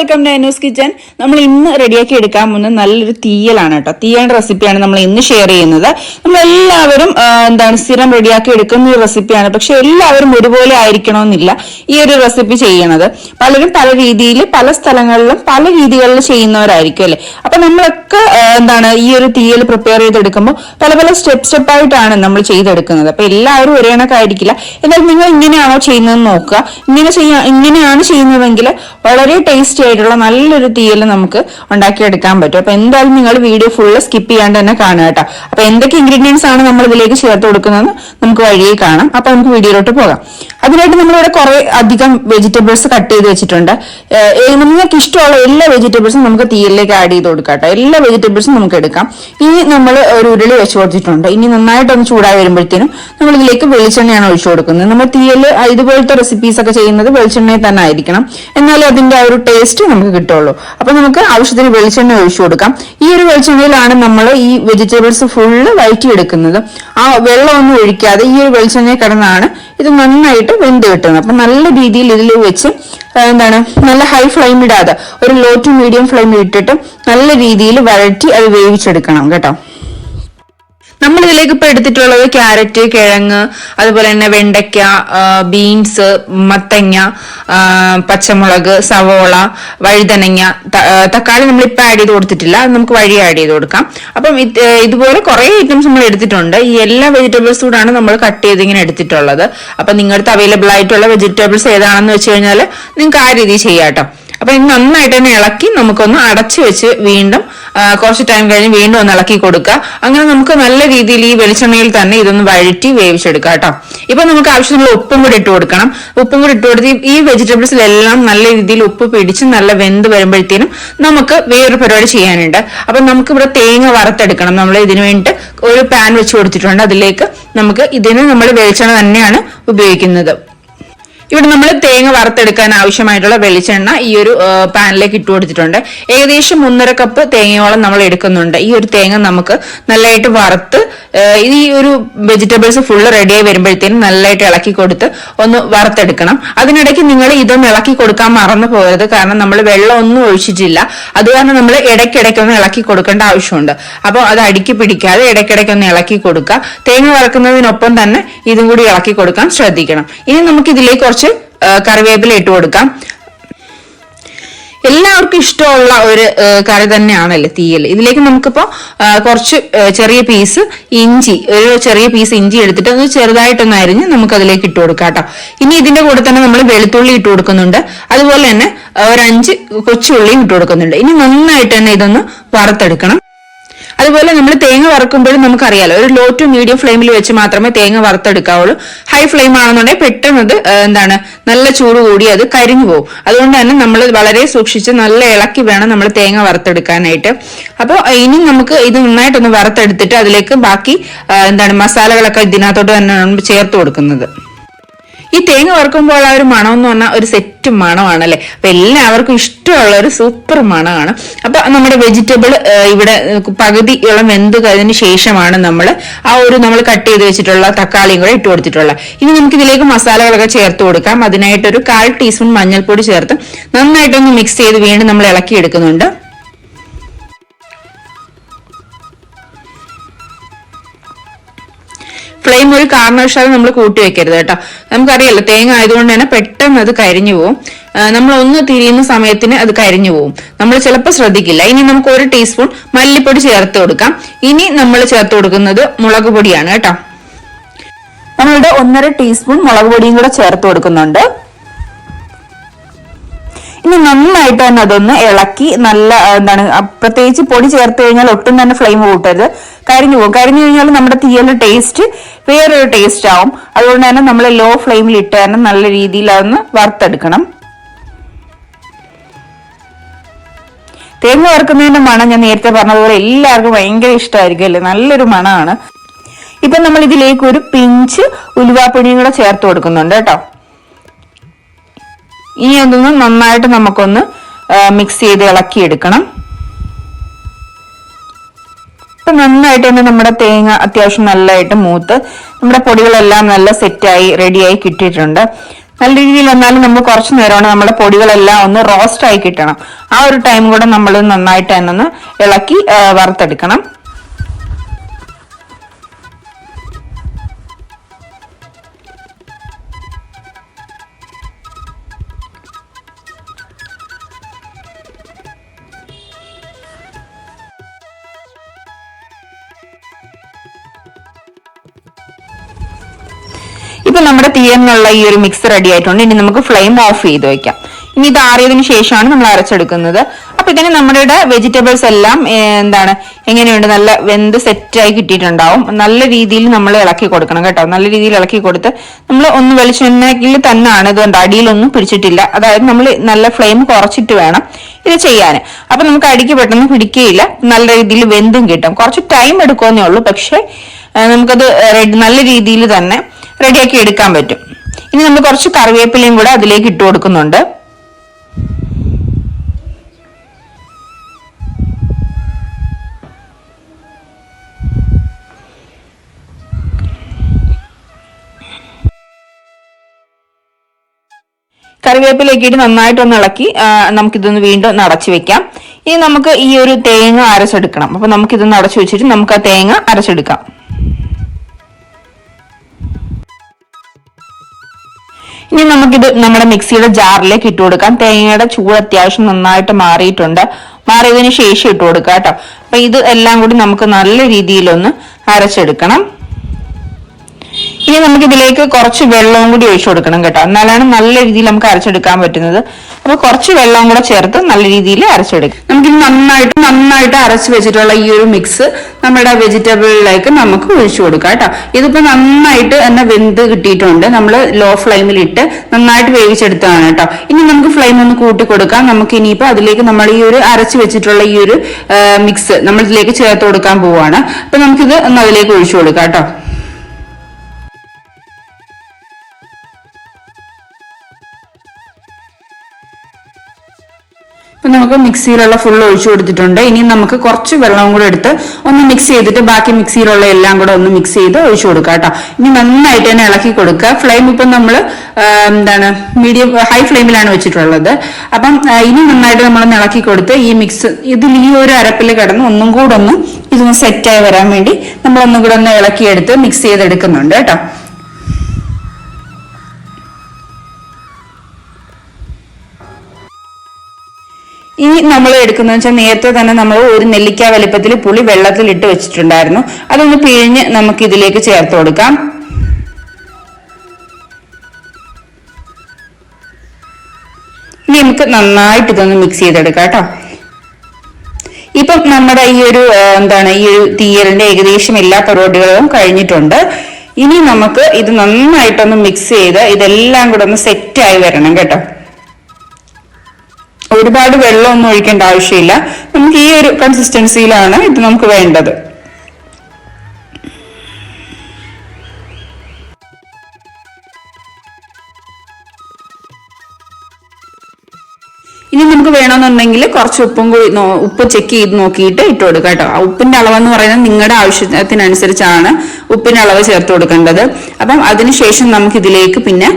Welcome to Anu's kitchen. നമ്മൾ ഇന്ന് റെഡിയാക്കി എടുക്കാൻ പോകുന്ന നല്ലൊരു തീയലാണ് കേട്ടോ. തീയലിന്റെ റെസിപ്പിയാണ് നമ്മൾ ഇന്ന് ഷെയർ ചെയ്യുന്നത്. നമ്മളെല്ലാവരും സ്ഥിരം റെഡിയാക്കി എടുക്കുന്ന ഒരു റെസിപ്പിയാണ്. പക്ഷെ എല്ലാവരും ഒരുപോലെ ആയിരിക്കണമെന്നില്ല ഈ ഒരു റെസിപ്പി ചെയ്യണത്. പലരും പല രീതിയിൽ പല സ്ഥലങ്ങളിലും പല രീതികളിൽ ചെയ്യുന്നവരായിരിക്കും അല്ലെ. അപ്പൊ നമ്മളൊക്കെ ഈ ഒരു തീയൽ പ്രിപ്പയർ ചെയ്തെടുക്കുമ്പോൾ പല പല സ്റ്റെപ്പ് ആയിട്ടാണ് നമ്മൾ ചെയ്തെടുക്കുന്നത്. അപ്പൊ എല്ലാവരും ഒരേ കണക്കായിരിക്കില്ല. എന്നാലും നിങ്ങൾ ഇങ്ങനെയാണോ ചെയ്യുന്നതെന്ന് നോക്കുക. ഇങ്ങനെയാണ് ചെയ്യുന്നതെങ്കിൽ വളരെ ടേസ്റ്റി ആയിട്ടുള്ള നല്ലൊരു തീയൽ നമുക്ക് ഉണ്ടാക്കിയെടുക്കാൻ പറ്റും. അപ്പൊ എന്തായാലും നിങ്ങൾ വീഡിയോ ഫുള്ള് സ്കിപ്പ് ചെയ്യാണ്ട് തന്നെ കാണുക കേട്ടോ. അപ്പൊ എന്തൊക്കെ ഇൻഗ്രീഡിയൻസ് ആണ് നമ്മൾ ഇതിലേക്ക് ചേർത്ത് കൊടുക്കുന്നതെന്ന് നമുക്ക് വഴിയെ കാണാം. അപ്പൊ നമുക്ക് വീഡിയോയിലോട്ട് പോകാം. അതിനായിട്ട് നമ്മളിവിടെ കുറെ അധികം വെജിറ്റബിൾസ് കട്ട് ചെയ്ത് വെച്ചിട്ടുണ്ട്. നിങ്ങൾക്ക് ഇഷ്ടമുള്ള എല്ലാ വെജിറ്റബിൾസും നമുക്ക് തീയലിലേക്ക് ആഡ് ചെയ്ത് കൊടുക്കാം കേട്ടോ. എല്ലാ വെജിറ്റബിൾസും നമുക്ക് എടുക്കാം. ഇനി നമ്മൾ ഒരു ഉരുളി വെച്ച് കൊടുത്തിട്ടുണ്ട്. ഇനി നന്നായിട്ടൊന്ന് ചൂടായി വരുമ്പോഴത്തേനും നമ്മൾ ഇതിലേക്ക് വെളിച്ചെണ്ണയാണ് ഒഴിച്ചു കൊടുക്കുന്നത്. നമ്മൾ തീയൽ ഇതുപോലത്തെ റെസിപ്പീസ് ഒക്കെ ചെയ്യുന്നത് വെളിച്ചെണ്ണയിൽ തന്നെ ആയിരിക്കണം, എന്നാലും അതിന്റെ ആ ഒരു ടേസ്റ്റ് നമുക്ക് കിട്ടുള്ളൂ. അപ്പൊ നമുക്ക് ആവശ്യത്തിന് വെളിച്ചെണ്ണ ഒഴിച്ചു കൊടുക്കാം. ഈ ഒരു വെളിച്ചെണ്ണയിലാണ് നമ്മൾ ഈ വെജിറ്റബിൾസ് ഫുള്ള് വഴറ്റിയെടുക്കുന്നത്. ആ വെള്ളമൊന്നും ഒഴിക്കാതെ ഈ ഒരു വെളിച്ചെണ്ണയിൽ കിടന്നാണ് ഇത് നന്നായിട്ട് വെന്ത് കിട്ടുന്നത്. അപ്പൊ നല്ല രീതിയിൽ ഇതിൽ വെച്ച് നല്ല ഹൈ ഫ്ലെയിം ഇടാതെ ഒരു ലോ ടു മീഡിയം ഫ്ലെയിമിൽ ഇട്ടിട്ട് നല്ല രീതിയിൽ വഴറ്റി അത് വേവിച്ചെടുക്കണം കേട്ടോ. നമ്മൾ ഇതിലേക്ക് ഇപ്പൊ എടുത്തിട്ടുള്ളത് ക്യാരറ്റ്, കിഴങ്ങ്, അതുപോലെ തന്നെ വെണ്ടയ്ക്ക, ബീൻസ്, മത്തങ്ങ, പച്ചമുളക്, സവോള, വഴുതനങ്ങ, തക്കാളി നമ്മൾ ഇപ്പൊ ആഡ് ചെയ്ത് കൊടുത്തിട്ടില്ല, അത് നമുക്ക് വഴി ആഡ് ചെയ്ത് കൊടുക്കാം. അപ്പം ഇതുപോലെ കുറെ ഐറ്റംസ് നമ്മൾ എടുത്തിട്ടുണ്ട്. ഈ എല്ലാ വെജിറ്റബിൾസ് കൂടാണ് നമ്മൾ കട്ട് ചെയ്ത് ഇങ്ങനെ എടുത്തിട്ടുള്ളത്. അപ്പൊ നിങ്ങളുടെ അവൈലബിൾ ആയിട്ടുള്ള വെജിറ്റബിൾസ് ഏതാണെന്ന് വെച്ച് കഴിഞ്ഞാൽ നിങ്ങൾക്ക് ആ രീതി ചെയ്യാം കേട്ടോ. അപ്പൊ ഇത് നന്നായിട്ട് തന്നെ ഇളക്കി നമുക്കൊന്ന് അടച്ചു വെച്ച് വീണ്ടും കുറച്ച് ടൈം കഴിഞ്ഞ് വീണ്ടും ഒന്ന് ഇളക്കി കൊടുക്കുക. അങ്ങനെ നമുക്ക് നല്ല രീതിയിൽ ഈ വെളിച്ചെണ്ണയിൽ തന്നെ ഇതൊന്ന് വഴറ്റി വേവിച്ചെടുക്കാം കേട്ടോ. ഇപ്പൊ നമുക്ക് ആവശ്യമുള്ള ഉപ്പും കൂടി ഇട്ട് കൊടുക്കണം. ഉപ്പും കൂടി ഇട്ട് കൊടുത്ത് ഈ വെജിറ്റബിൾസിലെല്ലാം നല്ല രീതിയിൽ ഉപ്പ് പിടിച്ച് നല്ല വെന്ത് വരുമ്പോഴത്തേനും നമുക്ക് വേറൊരു പരിപാടി ചെയ്യാനുണ്ട്. അപ്പൊ നമുക്ക് ഇവിടെ തേങ്ങ വറുത്തെടുക്കണം. നമ്മൾ ഇതിനു വേണ്ടിയിട്ട് ഒരു പാൻ വെച്ച് കൊടുത്തിട്ടുണ്ട്. അതിലേക്ക് നമുക്ക് നമ്മൾ വെളിച്ചെണ്ണ തന്നെയാണ് ഉപയോഗിക്കുന്നത്. ഇവിടെ നമ്മൾ തേങ്ങ വറുത്തെടുക്കാൻ ആവശ്യമായിട്ടുള്ള വെളിച്ചെണ്ണ ഈ ഒരു പാനിലേക്ക് ഇട്ട് കൊടുത്തിട്ടുണ്ട്. ഏകദേശം 1.5 കപ്പ് തേങ്ങയോളം നമ്മൾ എടുക്കുന്നുണ്ട്. ഈ ഒരു തേങ്ങ നമുക്ക് നല്ലതായിട്ട് വറുത്ത് ഈ ഒരു വെജിറ്റബിൾസ് ഫുള്ള് റെഡിയായി വരുമ്പോഴത്തേനും നല്ലതായിട്ട് ഇളക്കി കൊടുത്ത് ഒന്ന് വറുത്തെടുക്കണം. അതിനിടയ്ക്ക് നിങ്ങൾ ഇതൊന്ന് ഇളക്കി കൊടുക്കാൻ മറന്നു പോകരുത്. കാരണം നമ്മൾ വെള്ളം ഒന്നും ഒഴിച്ചിട്ടില്ല. അത് കാരണം നമ്മൾ ഇടയ്ക്കിടയ്ക്കൊന്ന് ഇളക്കി കൊടുക്കേണ്ട ആവശ്യമുണ്ട്. അപ്പോൾ അത് അടുക്കി പിടിക്കാതെ ഇടയ്ക്കിടയ്ക്കൊന്ന് ഇളക്കി കൊടുക്കുക. തേങ്ങ വറക്കുന്നതിനൊപ്പം തന്നെ ഇതും കൂടി ഇളക്കി കൊടുക്കാൻ ശ്രദ്ധിക്കണം. ഇനി നമുക്ക് ഇതിലേക്ക് കുറച്ച് കറിവേപ്പില ഇട്ട് കൊടുക്കാം. എല്ലാവർക്കും ഇഷ്ടമുള്ള ഒരു കറി തന്നെയാണല്ലേ തീയൽ. ഇതിലേക്ക് നമുക്കിപ്പോ കുറച്ച് ചെറിയ പീസ് ഇഞ്ചി എടുത്തിട്ട് ഒന്ന് ചെറുതായിട്ടൊന്ന് അരിഞ്ഞ് നമുക്ക് അതിലേക്ക് ഇട്ട് കൊടുക്കാം കേട്ടോ. ഇനി ഇതിന്റെ കൂടെ തന്നെ നമ്മൾ വെളുത്തുള്ളി ഇട്ട് കൊടുക്കുന്നുണ്ട്. അതുപോലെ തന്നെ ഒരു 5 കൊച്ചുള്ളിയും ഇട്ട് കൊടുക്കുന്നുണ്ട്. ഇനി നന്നായിട്ട് തന്നെ ഇതൊന്ന് വറുത്തെടുക്കണം. അതുപോലെ നമ്മൾ തേങ്ങ വറുക്കുമ്പോഴും നമുക്കറിയാലോ, ഒരു ലോ ടു മീഡിയം ഫ്ലെയിമിൽ വെച്ച് മാത്രമേ തേങ്ങ വറുത്തെടുക്കാവുള്ളൂ. ഹൈ ഫ്ലെയിം ആണെന്നുണ്ടെങ്കിൽ പെട്ടെന്ന് നല്ല ചൂട് കൂടി അത് കരിഞ്ഞു പോകും. അതുകൊണ്ട് തന്നെ നമ്മൾ വളരെ സൂക്ഷിച്ച് നല്ല ഇളക്കി വേണം നമ്മൾ തേങ്ങ വറുത്തെടുക്കാനായിട്ട്. അപ്പോൾ ഇനി നമുക്ക് ഇത് നന്നായിട്ടൊന്ന് വറുത്തെടുത്തിട്ട് അതിലേക്ക് ബാക്കി മസാലകളൊക്കെ ഇതിനകത്തോട്ട് തന്നെ ചേർത്ത് കൊടുക്കുന്നത്. ഈ തേങ്ങ വറുക്കുമ്പോൾ ആ ഒരു മണം എന്ന് പറഞ്ഞാൽ ഒരു സെറ്റ് മണമാണല്ലേ. അപ്പൊ എല്ലാവർക്കും ഇഷ്ടമുള്ള ഒരു സൂപ്പർ മണമാണ്. അപ്പൊ നമ്മുടെ വെജിറ്റബിൾ ഇവിടെ പകുതി ഇളം വെന്ത് കഴിഞ്ഞതിന് ശേഷമാണ് നമ്മൾ കട്ട് ചെയ്ത് വെച്ചിട്ടുള്ള തക്കാളിയും കൂടെ ഇട്ട് കൊടുത്തിട്ടുള്ളത്. ഇനി നമുക്ക് ഇതിലേക്ക് മസാലകളൊക്കെ ചേർത്ത് കൊടുക്കാം. അതിനായിട്ടൊരു 1/4 ടീസ്പൂൺ മഞ്ഞൾപ്പൊടി ചേർത്ത് നന്നായിട്ടൊന്ന് മിക്സ് ചെയ്ത് വീണ്ടും നമ്മൾ ഇളക്കി എടുക്കുന്നുണ്ട്. ഫ്ലെയിം ഒരു കാരണവശാലും നമ്മൾ കൂട്ടി വെക്കരുത് കേട്ടോ. നമുക്കറിയാലോ തേങ്ങ ആയതുകൊണ്ട് തന്നെ പെട്ടെന്ന് അത് കരിഞ്ഞു പോകും. നമ്മൾ ഒന്ന് തിരിയുന്ന സമയത്തിന് അത് കരിഞ്ഞു പോകും. നമ്മൾ ചിലപ്പോൾ ശ്രദ്ധിക്കില്ല. ഇനി നമുക്ക് 1 ടീസ്പൂൺ മല്ലിപ്പൊടി ചേർത്ത് കൊടുക്കാം. ഇനി നമ്മൾ ചേർത്ത് കൊടുക്കുന്നത് മുളക് പൊടിയാണ് കേട്ടോ. നമ്മളുടെ 1.5 ടീസ്പൂൺ മുളക് പൊടിയും കൂടെ ചേർത്ത് കൊടുക്കുന്നുണ്ട്. ഇനി നന്നായിട്ട് തന്നെ അതൊന്ന് ഇളക്കി പ്രത്യേകിച്ച് പൊടി ചേർത്ത് കഴിഞ്ഞാൽ ഒട്ടും തന്നെ ഫ്ലെയിം കൂട്ടരുത്, കരിഞ്ഞു പോകും. കരിഞ്ഞു കഴിഞ്ഞാൽ നമ്മുടെ തീയലിന്റെ ടേസ്റ്റ് വേറൊരു ടേസ്റ്റ് ആവും. അതുകൊണ്ട് തന്നെ നമ്മൾ ലോ ഫ്ലെയിമിൽ ഇട്ട് തന്നെ നല്ല രീതിയിൽ അതൊന്ന് വറുത്തെടുക്കണം. തേങ്ങ വറുക്കുന്നതിന്റെ മണം ഞാൻ നേരത്തെ പറഞ്ഞതുപോലെ എല്ലാവർക്കും ഭയങ്കര ഇഷ്ടമായിരിക്കും അല്ലേ, നല്ലൊരു മണമാണ്. ഇപ്പൊ നമ്മൾ ഇതിലേക്ക് ഒരു പിഞ്ച് ഉലുവാപ്പൊടിയും കൂടെ ചേർത്ത് കൊടുക്കുന്നുണ്ട് കേട്ടോ. ഇനി അതൊന്ന് നന്നായിട്ട് നമുക്കൊന്ന് മിക്സ് ചെയ്ത് ഇളക്കിയെടുക്കണം. ഇപ്പൊ നന്നായിട്ട് തന്നെ നമ്മുടെ തേങ്ങ അത്യാവശ്യം നല്ലതായിട്ട് മൂത്ത് നമ്മുടെ പൊടികളെല്ലാം നല്ല സെറ്റായി റെഡിയായി കിട്ടിയിട്ടുണ്ട്. നല്ല രീതിയിൽ വന്നാലും നമ്മൾ കുറച്ചു നേരമാണ് നമ്മുടെ പൊടികളെല്ലാം ഒന്ന് റോസ്റ്റ് ആയി കിട്ടണം. ആ ഒരു ടൈം കൂടെ നമ്മൾ നന്നായിട്ട് തന്നെ ഒന്ന് ഇളക്കി വറുത്തെടുക്കണം. ഇപ്പൊ നമ്മുടെ തീയലിനുള്ള ഈ ഒരു മിക്സ് റെഡി ആയിട്ടുണ്ട്. ഇനി നമുക്ക് ഫ്ലെയിം ഓഫ് ചെയ്ത് വെക്കാം. ഇനി ഇത് ആറിയതിനു ശേഷമാണ് നമ്മൾ അരച്ചെടുക്കുന്നത്. അപ്പൊ ഇതിന് നമ്മുടെ വെജിറ്റബിൾസ് എല്ലാം എങ്ങനെയുണ്ട്, നല്ല വെന്ത് സെറ്റായി കിട്ടിയിട്ടുണ്ടാവും. നല്ല രീതിയിൽ നമ്മൾ ഇളക്കി കൊടുക്കണം കേട്ടോ. നല്ല രീതിയിൽ ഇളക്കി കൊടുത്ത് നമ്മൾ ഒന്ന് വെളിച്ചെണ്ണയിൽ തന്നെയാണ് ഇത് അടിയിലൊന്നും പിടിച്ചിട്ടില്ല. അതായത് നമ്മൾ നല്ല ഫ്ലെയിം കുറച്ചിട്ട് വേണം ഇത് ചെയ്യാൻ. അപ്പൊ നമുക്ക് അടിക്ക് പെട്ടെന്ന് പിടിക്കുകയില്ല, നല്ല രീതിയിൽ വെന്തും കിട്ടും. കുറച്ച് ടൈം എടുക്കുമെന്നേ ഉള്ളൂ, പക്ഷെ നമുക്കത് നല്ല രീതിയിൽ തന്നെ റെഡിയാക്കി എടുക്കാൻ പറ്റും. ഇനി നമ്മൾ കുറച്ച് കറിവേപ്പിലയും കൂടെ അതിലേക്ക് ഇട്ട് കൊടുക്കുന്നുണ്ട്. കറിവേപ്പിലേക്ക് ഇട്ട് നന്നായിട്ടൊന്ന് ഇളക്കി നമുക്കിതൊന്ന് വീണ്ടും അടച്ചു വെക്കാം. ഇനി നമുക്ക് ഈ ഒരു തേങ്ങ അരച്ചെടുക്കണം. അപ്പൊ നമുക്കിതൊന്ന് അടച്ചു വെച്ചിട്ട് നമുക്ക് ആ തേങ്ങ അരച്ചെടുക്കാം. ഇനി നമുക്കിത് നമ്മുടെ മിക്സിയുടെ ജാറിലേക്ക് ഇട്ട് കൊടുക്കാം. തേങ്ങയുടെ ചൂട് അത്യാവശ്യം നന്നായിട്ട് മാറിയതിനു ശേഷം ഇട്ട് കൊടുക്കാം കേട്ടോ. അപ്പൊ ഇത് എല്ലാം കൂടി നമുക്ക് നല്ല രീതിയിലൊന്ന് അരച്ചെടുക്കണം. ഇനി നമുക്ക് ഇതിലേക്ക് കുറച്ച് വെള്ളവും കൂടി ഒഴിച്ചു കൊടുക്കണം കേട്ടോ. എന്നാലാണ് നല്ല രീതിയിൽ നമുക്ക് അരച്ചെടുക്കാൻ പറ്റുന്നത്. അപ്പൊ കുറച്ച് വെള്ളം കൂടെ ചേർത്ത് നല്ല രീതിയിൽ അരച്ചെടുക്കും. നമുക്കിത് നന്നായിട്ട് അരച്ചു വെച്ചിട്ടുള്ള ഈ ഒരു മിക്സ് നമ്മുടെ വെജിറ്റബിളിലേക്ക് നമുക്ക് ഒഴിച്ചു കൊടുക്കാം കേട്ടോ. ഇതിപ്പോ നന്നായിട്ട് തന്നെ വെന്ത് കിട്ടിയിട്ടുണ്ട്. നമ്മൾ ലോ ഫ്ലെയിമിലിട്ട് നന്നായിട്ട് വേവിച്ചെടുത്തതാണ് കേട്ടോ. ഇനി നമുക്ക് ഫ്ലെയിം ഒന്ന് കൂട്ടി കൊടുക്കാം. നമുക്ക് ഇനിയിപ്പോ അതിലേക്ക് നമ്മൾ ഈ ഒരു അരച്ചു വെച്ചിട്ടുള്ള ഈ ഒരു മിക്സ് നമ്മൾ ഇതിലേക്ക് ചേർത്ത് കൊടുക്കാൻ പോവാണ്. അപ്പൊ നമുക്കിത് ഒന്ന് അതിലേക്ക് ഒഴിച്ചു കൊടുക്കാം കേട്ടോ. അപ്പൊ നമുക്ക് മിക്സിയിലുള്ള ഫുൾ ഒഴിച്ചു കൊടുത്തിട്ടുണ്ട്. ഇനി നമുക്ക് കുറച്ച് വെള്ളവും കൂടെ എടുത്ത് ഒന്ന് മിക്സ് ചെയ്തിട്ട് ബാക്കി മിക്സിയിലുള്ള എല്ലാം കൂടെ ഒന്ന് മിക്സ് ചെയ്ത് ഒഴിച്ചു കൊടുക്കുക കേട്ടോ. ഇനി നന്നായിട്ട് തന്നെ ഇളക്കി കൊടുക്കുക. ഫ്ലെയിം ഇപ്പം നമ്മൾ മീഡിയം ഹൈ ഫ്ലെയിമിലാണ് വെച്ചിട്ടുള്ളത്. അപ്പം ഇനി നന്നായിട്ട് നമ്മളൊന്ന് ഇളക്കി കൊടുത്ത് ഈ മിക്സ് ഇതിൽ ഈ ഒരു അരപ്പിൽ കിടന്ന് ഒന്നും കൂടെ ഒന്ന് ഇതൊന്ന് സെറ്റായി വരാൻ വേണ്ടി നമ്മളൊന്നും കൂടെ ഒന്ന് ഇളക്കിയെടുത്ത് മിക്സ് ചെയ്തെടുക്കുന്നുണ്ട് കേട്ടോ. ഇനി നമ്മൾ എടുക്കുന്നത് വെച്ചാൽ നേരത്തെ തന്നെ നമ്മൾ ഒരു നെല്ലിക്ക വലിപ്പത്തിൽ പുളി വെള്ളത്തിൽ ഇട്ട് വെച്ചിട്ടുണ്ടായിരുന്നു. അതൊന്ന് പിഴിഞ്ഞ് നമുക്ക് ഇതിലേക്ക് ചേർത്ത് കൊടുക്കാം. ഇനി നമുക്ക് നന്നായിട്ട് ഇതൊന്ന് മിക്സ് ചെയ്തെടുക്കാം കേട്ടോ. ഇപ്പം നമ്മുടെ ഈ ഒരു ഈ ഒരു തീയലിന്റെ ഏകദേശം എല്ലാ പരിപാടികളും കഴിഞ്ഞിട്ടുണ്ട്. ഇനി നമുക്ക് ഇത് നന്നായിട്ടൊന്ന് മിക്സ് ചെയ്ത് ഇതെല്ലാം കൂടെ ഒന്ന് സെറ്റായി വരണം കേട്ടോ. ഒരുപാട് വെള്ളമൊന്നും ഒഴിക്കേണ്ട ആവശ്യമില്ല. നമുക്ക് ഈ ഒരു കൺസിസ്റ്റൻസിയിലാണ് ഇത് നമുക്ക് വേണ്ടത്. ഇനി നമുക്ക് വേണമെന്നുണ്ടെങ്കിൽ കുറച്ച് ഉപ്പ് ചെക്ക് ചെയ്ത് നോക്കിയിട്ട് ഇട്ട് കൊടുക്കുക കേട്ടോ. ഉപ്പിന്റെ അളവെന്ന് പറയുന്നത് നിങ്ങളുടെ ആവശ്യത്തിനനുസരിച്ചാണ് ഉപ്പിന്റെ അളവ് ചേർത്ത് കൊടുക്കേണ്ടത്. അപ്പം അതിനുശേഷം നമുക്ക് ഇതിലേക്ക് പിന്നെ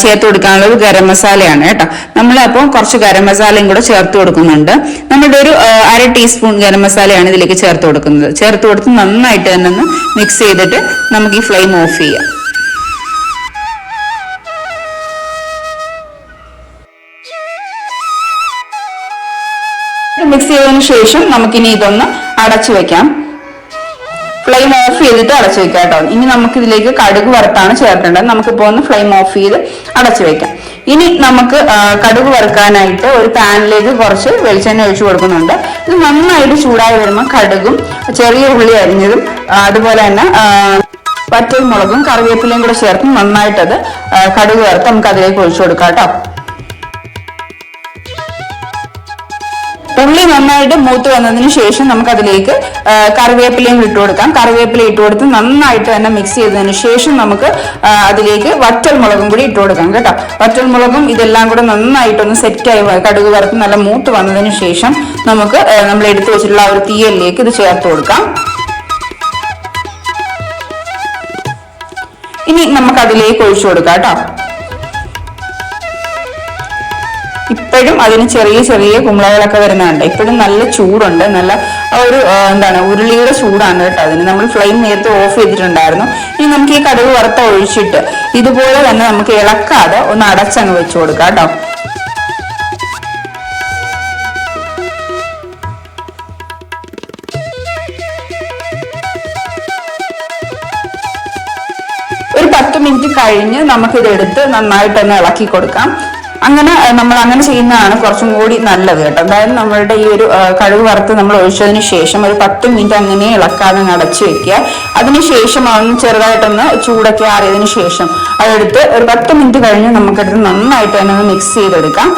ചേർത്ത് കൊടുക്കാനുള്ളത് ഗരം മസാലയാണ് കേട്ടോ. നമ്മൾ അപ്പം കുറച്ച് ഗരം മസാലയും കൂടെ ചേർത്ത് കൊടുക്കുന്നുണ്ട്. നമ്മുടെ ഒരു 1/2 ടീസ്പൂൺ ഗരം മസാലയാണ് ഇതിലേക്ക് ചേർത്ത് കൊടുക്കുന്നത്. ചേർത്ത് കൊടുത്ത് നന്നായിട്ട് തന്നെ ഒന്ന് മിക്സ് ചെയ്തിട്ട് നമുക്ക് ഈ ഫ്ലെയിം ഓഫ് ചെയ്യാം. മിക്സ് ചെയ്തതിനു ശേഷം നമുക്കിനി ഇതൊന്ന് അടച്ചു വെക്കാം. ഫ്ലെയിം ഓഫ് ചെയ്തിട്ട് അടച്ചു വെക്കാം കേട്ടോ. ഇനി നമുക്ക് ഇതിലേക്ക് കടുക് വറുത്താണ് ചേർക്കേണ്ടത്. നമുക്കിപ്പോ ഒന്ന് ഫ്ലെയിം ഓഫ് ചെയ്ത് അടച്ചു വെക്കാം. ഇനി നമുക്ക് കടുക് വറുക്കാനായിട്ട് ഒരു പാനിലേക്ക് കുറച്ച് വെളിച്ചെണ്ണ ഒഴിച്ചു കൊടുക്കുന്നുണ്ട്. ഇത് നന്നായിട്ട് ചൂടായി വരുമ്പോൾ കടുകും ചെറിയ ഉള്ളി അരിഞ്ഞതും അതുപോലെ തന്നെ വറ്റൽമുളകും കറിവേപ്പിലയും കൂടെ ചേർത്ത് നന്നായിട്ടത് കടുക് വറുത്ത് നമുക്ക് അതിലേക്ക് ഒഴിച്ചു കൊടുക്കാം കേട്ടോ. ഉള്ളി നന്നായിട്ട് മൂത്ത് വന്നതിന് ശേഷം നമുക്ക് അതിലേക്ക് കറിവേപ്പിലയും ഇട്ട് കൊടുക്കാം. കറിവേപ്പില ഇട്ട് കൊടുത്ത് നന്നായിട്ട് തന്നെ മിക്സ് ചെയ്തതിന് ശേഷം നമുക്ക് അതിലേക്ക് വറ്റൽമുളകും കൂടി ഇട്ട് കൊടുക്കാം കേട്ടോ. വറ്റൽമുളകും ഇതെല്ലാം കൂടെ നന്നായിട്ടൊന്ന് സെറ്റായി കടുക് വറുത്ത് നല്ല മൂത്ത് വന്നതിന് ശേഷം നമുക്ക് നമ്മൾ എടുത്തു വെച്ചിട്ടുള്ള ഒരു തീയലിലേക്ക് ഇത് ചേർത്ത് കൊടുക്കാം. ഇനി നമുക്ക് അതിലേക്ക് ഒഴിച്ചു കൊടുക്കാം കേട്ടോ. ഇപ്പോഴും അതിന് ചെറിയ ചെറിയ കുമ്പളകളൊക്കെ വരുന്നുണ്ട്. ഇപ്പോഴും നല്ല ചൂടുണ്ട്, നല്ല ഒരു എന്താണ് ഉരുളിയുടെ ചൂടാണ് കേട്ടോ അതിന്. നമ്മൾ ഫ്ലെയിം നേരത്തെ ഓഫ് ചെയ്തിട്ടുണ്ടായിരുന്നു. ഇനി നമുക്ക് ഈ കടുക് വറുത്ത ഒഴിച്ചിട്ട് ഇതുപോലെ തന്നെ നമുക്ക് ഇളക്കാതെ ഒന്ന് അടച്ചങ്ങ് വെച്ച് കൊടുക്കാം കേട്ടോ. ഒരു 10 മിനിറ്റ് കഴിഞ്ഞ് നമുക്കിതെടുത്ത് നന്നായിട്ടൊന്ന് ഇളക്കി കൊടുക്കാം. നമ്മൾ അങ്ങനെ ചെയ്യുന്നതാണ് കുറച്ചും കൂടി നല്ലത് കേട്ടോ. അതായത് നമ്മളുടെ ഈ ഒരു കടുക് വറുത്ത് നമ്മൾ ഒഴിച്ചതിന് ശേഷം ഒരു 10 മിനിറ്റ് അങ്ങനെ ഇളക്കാതെ അടച്ചു വെക്കുക. അതിനുശേഷം അതൊന്ന് ചെറുതായിട്ടൊന്ന് ചൂടൊക്കെ ആറിയതിനു ശേഷം അതെടുത്ത് ഒരു 10 മിനിറ്റ് കഴിഞ്ഞ് നമുക്കെടുത്ത് നന്നായിട്ട് തന്നെ ഒന്ന് മിക്സ് ചെയ്തെടുക്കാം.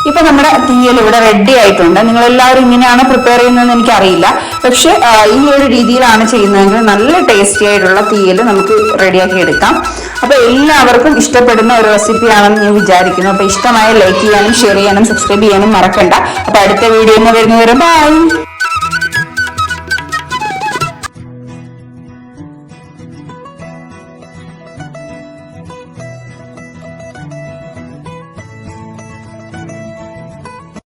ഇപ്പൊ നമ്മുടെ തീയൽ ഇവിടെ റെഡി ആയിട്ടുണ്ട്. നിങ്ങൾ എല്ലാവരും ഇങ്ങനെയാണ് പ്രിപ്പയർ ചെയ്യുന്നതെന്ന് എനിക്കറിയില്ല, പക്ഷെ ഈ ഒരു രീതിയിലാണ് ചെയ്യുന്നതെങ്കിൽ നല്ല ടേസ്റ്റി ആയിട്ടുള്ള തീയൽ നമുക്ക് റെഡിയാക്കി എടുക്കാം. അപ്പൊ എല്ലാവർക്കും ഇഷ്ടപ്പെടുന്ന ഒരു റെസിപ്പിയാണെന്ന് ഞാൻ വിചാരിക്കുന്നു. അപ്പൊ ഇഷ്ടമായ ലൈക്ക് ചെയ്യാനും ഷെയർ ചെയ്യാനും സബ്സ്ക്രൈബ് ചെയ്യാനും മറക്കണ്ട. അപ്പൊ അടുത്ത വീഡിയോ വരുന്നവരെ ബൈ.